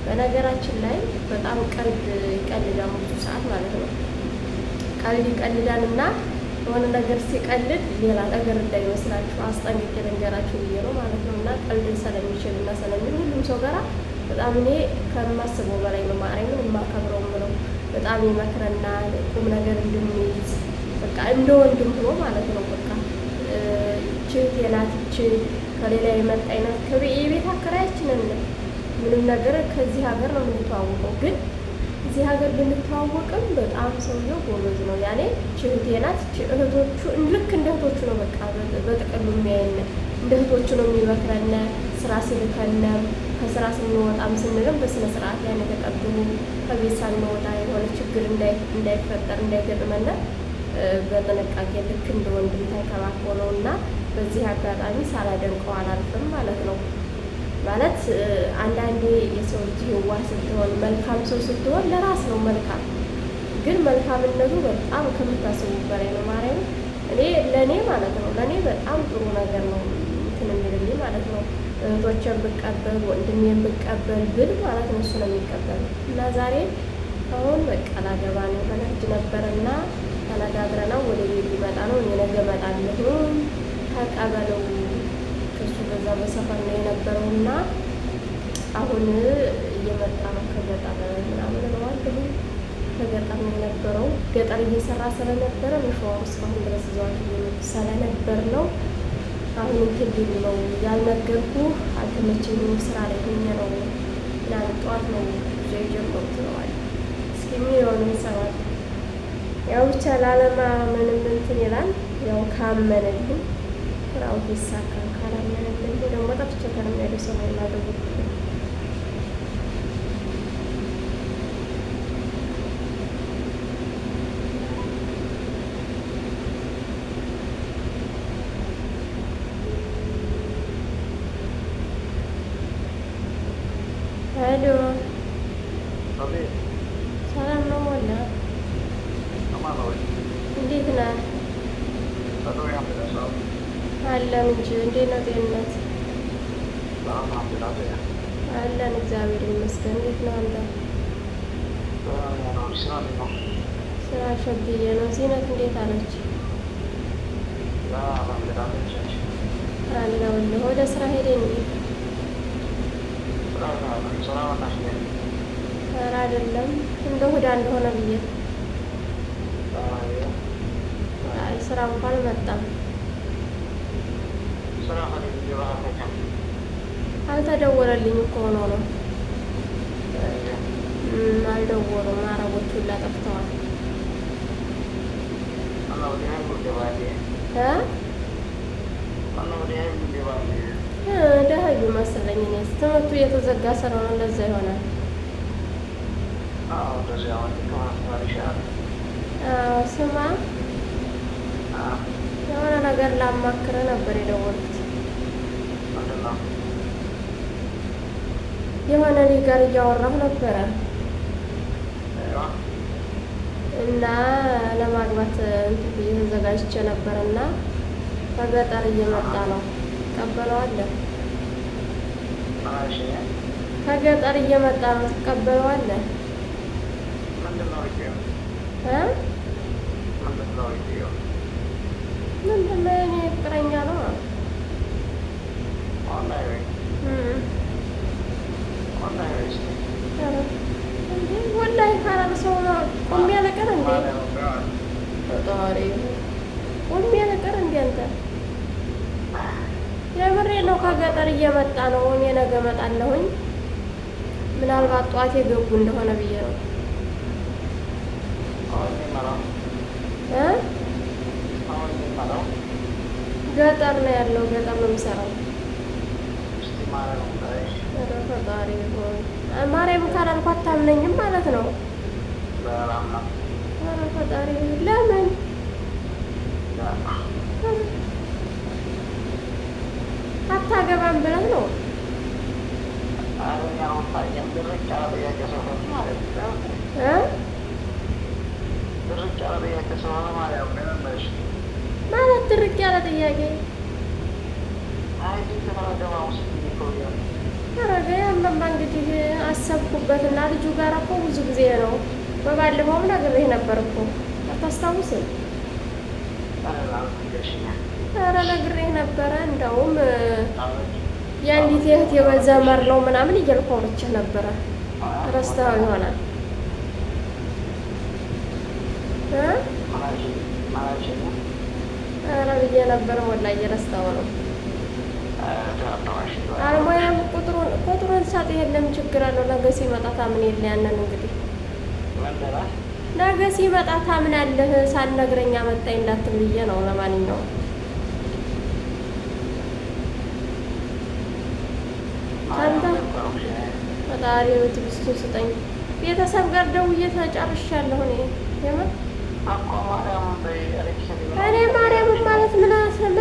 በነገራችን ላይ በጣም ቀልድ ይቀልዳል ብዙ ሰዓት ማለት ነው። ቀልድ ይቀልዳል እና የሆነ ነገር ሲቀልድ ሌላ ነገር እንዳይመስላችሁ አስጠንቅቄ ልንገራችሁ ብዬ ነው ማለት ነው። እና ቀልድ ስለሚችል እና ስለሚል ሁሉም ሰው ጋራ በጣም እኔ ከማስበው በላይ ነው ማርያምን የማከብረው ምለው በጣም ይመክረናል። ቁም ነገር እንድንይዝ በቃ እንደ ወንድም ሆኖ ማለት ነው። በቃ ችት የናትች ከሌላ የመጣ አይነት የቤት አከራያችንን ምንም ነገር ከዚህ ሀገር ነው የምንተዋወቀው። ግን እዚህ ሀገር ብንተዋወቅም በጣም ሰውየው ጎበዝ ነው። ያኔ ችህቴ ናት። እህቶቹ ልክ እንደ እህቶቹ ነው በቃ በጥቅሉ የሚያየን እንደ እህቶቹ ነው የሚመክረን። ስራ ሲልከን ከስራ ስንወጣም ስንልም በስነ ስርዓት ያን የተቀብሉ ከቤት ሳንወጣ የሆነ ችግር እንዳይፈጠር እንዳይገጥመን በጥንቃቄ ልክ እንደ ወንድም ተንከባክቦ ነው እና በዚህ አጋጣሚ ሳላደንቀው አላልፍም ማለት ነው። ማለት አንዳንዴ የሰው ልጅ የዋህ ስትሆን መልካም ሰው ስትሆን ለራስ ነው መልካም፣ ግን መልካምነቱ በጣም ከምታስቡ በላይ ነው። ማርያም ለእኔ ማለት ነው ለእኔ በጣም ጥሩ ነገር ነው እንትን የሚልልኝ ማለት ነው። እህቶችን ብቀበል ወንድሜን ብቀበል ብል ማለት ነው እሱ ነው የሚቀበል እና ዛሬ አሁን በቃ ላገባ ነው ልጅ ነበርና ተነጋግረናል። ወደ ቤት ሊመጣ ነው። እኔ ነገ እመጣለሁ ተቀበለው ከሱ በዛ በሰፈር ነው የነበረውና አሁን እየመጣ ነው ከገጠር ምናምን እለዋለሁ። ከገጠር ነው የነበረው። ገጠር እየሰራ ስለነበረ መሸዋሩ እስካሁን ድረስ ይዘዋል ስለነበር ነው። አሁን እንትን ነው ያልነገርኩ አልተመቸኝም፣ ስራ ላይ ሆኜ ነው ምናምን ጠዋት ነው ይዞ የጀመሩት ትለዋል። እስኪ የሚሆን ይሰራል። ያው ብቻ ላለማ ምንም እንትን ይላል። ያው ካመነልኝ ስራው ይሳካል፣ ካላመነልኝ ደግሞ ጠፍቼ ከሚያደው ሰው ማደጉ ሄሎ ሰላም ነው ሞላ? እንዴት ነህ? አለን እንጂ እንዴት ነው ጤንነት? አለን እግዚአብሔር ይመስገን። እንዴት ነው አንተ? ስራ ሸብዬ ነው። ዚነት እንዴት አለች? አለሁልህ። ወደ ስራ ሄደ እንዴ? ኧረ አይደለም እንደ ሁዳ እንደሆነ ብዬ ስራ እንኳን አልመጣም። አልተደወለልኝ እኮ ሆኖ ነው። አልደወሉም። አረቦቹ ሁላ ጠፍተዋል። ደህዩ መሰለኝ። እኔስ ትምህርቱ እየተዘጋ ስለሆነ ለዛ ይሆናል። ስማ የሆነ ነገር ላማክርህ ነበር የደወልኩት። የሆነ ልጅ ጋር እያወራሁ ነበረ እና ለማግባት እንትን እየተዘጋጅቼ ነበር እና ከገጠር እየመጣ ነው። ትቀበለዋለህ? ከገጠር እየመጣ ነው። ትቀበለዋለህ? ምንድን ነው? የእኔ ፍቅረኛ ነው። ወላሂ ካላል ሰው ቆሜ ያለቀር እንዴ? ፈጣሪ ቆሜ ያለቀር እንዴ? አንተ የምሬ ነው። ከገጠር እየመጣ ነው። እኔ ነገ እመጣለሁኝ። ምናልባት ጠዋት የገቡ እንደሆነ ብዬ ነው። ገጠር ነው ያለው። ገጠር ነው የሚሰራው። ፈጣሪ ሆይ ማርያም ካላልኩ አታምነኝም ማለት ነው። ኧረ ፈጣሪ ለምን አታገባም ብለህ ነው? ማለት ድርቅ ያለ ጥያቄ አረገ። ያለማ እንግዲህ ያሰብኩበትና ልጁ ጋር እኮ ብዙ ጊዜ ነው። በባለፈውም ነግሬህ ነበር እኮ አታስታውስም? ኧረ ነግሬህ ነበረ። እንደውም የአንዲት እህት የዘመር ነው ምናምን እያልኩ አውርቼህ ነበረ። ረስተኸው ይሆናል። ኧረ ብዬ ነበረ ወላሂ እየረሳኸው ነው። አልሞያም ቁጥሩን ሳጥ የለም ችግር አለው። ነገ ሲመጣ ታምን የለ ያንን እንግዲህ ነገ ሲመጣ ታምናለህ። ሳትነግረኝ አመጣኝ እንዳትል ብዬ ነው። ለማንኛውም አንተ ፈጣሪ ትዕግስቱን ስጠኝ። ቤተሰብ ጋር ደውዬ ተጨርሻለሁ። እኔ የምር እኔ ማርያምን ማለት ምን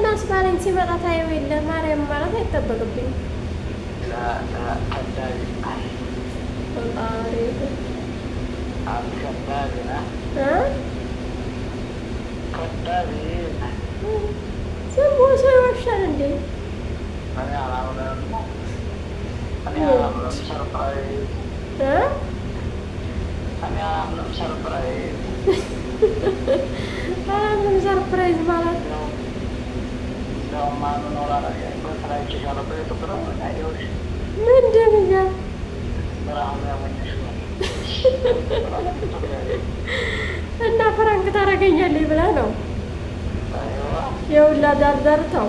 አስባለኝ። ሲመጣ ታየው የለ ማርያም ማለት አይጠበቅብኝም። ፈጣሪ ዝም ብሎ ሰው ይዋሻል እንዴ? አላምንም። ሰርፕራይዝ ማለት ምንድን ነው? እና ፍራንክ ታደርገኛለህ ብለህ ነው? የውላ ዳርዳርተው